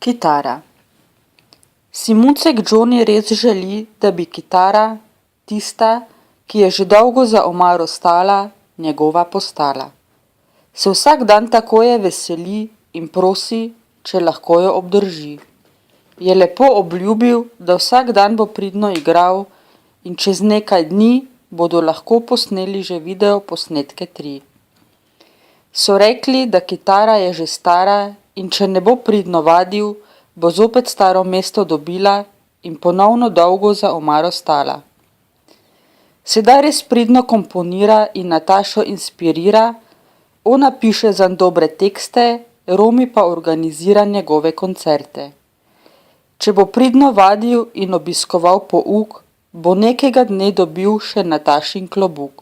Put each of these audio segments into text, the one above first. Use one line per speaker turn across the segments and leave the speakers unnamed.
Kitara. Si Mucek Džoni res želi, da bi kitara, tista, ki je že dolgo za omaro stala, njegova postala. Se vsak dan takoje veseli in prosi, če lahko jo obdrži. Je lepo obljubil, da vsak dan bo pridno igral in čez nekaj dni bodo lahko posneli že video posnetke 3. So rekli, da kitara je že stara in če ne bo pridno vadil, bo zopet staro mesto dobila in ponovno dolgo za omaro stala. Sedaj res pridno komponira in Natašo inspirira, ona piše zanj dobre tekste, Romi pa organizira njegove koncerte. Če bo pridno vadil in obiskoval pouk, bo nekega dne dobil še Natašin klobuk.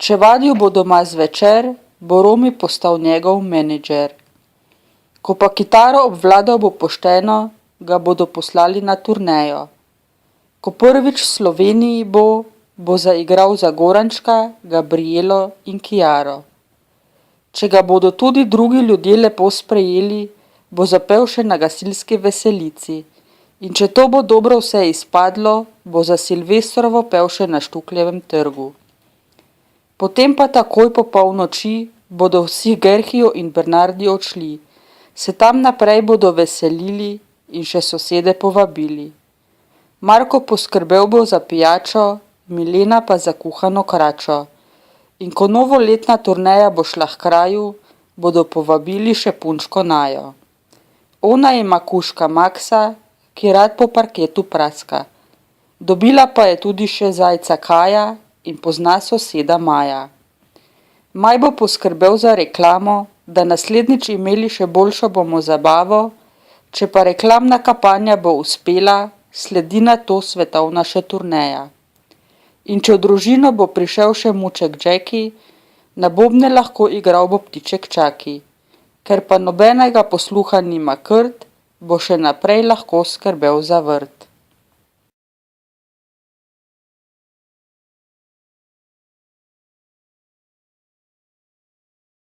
Če vadil bo doma zvečer, bo Romi postal njegov menedžer. Ko pa kitaro obvladal bo pošteno, ga bodo poslali na turnejo. Ko prvič v Sloveniji bo zaigral za Gorančka, Gabrielo in Kiaro. Če ga bodo tudi drugi ljudje lepo sprejeli, bo zapel še na gasilski veselici. In če to bo dobro vse izpadlo, bo za Silvestrovo pel še na Štukljevem trgu. Potem pa takoj po polnoči bodo vsi Gerhijo in Bernardi odšli. Se tam naprej bodo veselili in še sosede povabili. Marko poskrbel bo za pijačo, Milena pa za kuhano kračo. In ko novoletna turneja bo šla h kraju, bodo povabili še punčko Najo. Ona ima kužka Maksa, ki rad po parketu praska. Dobila pa je tudi še zajca Kaja in pozna soseda Maja. Maj bo poskrbel za reklamo, da naslednjič imeli še boljšo bomo zabavo, če pa reklamna kampanja bo uspela, sledi na to svetovna še turneja. In če v družino bo prišel še Muček Džeki, na bobne lahko igral bo ptiček Čaki. Ker pa nobenega posluha nima Krt, bo še naprej lahko skrbel za vrt.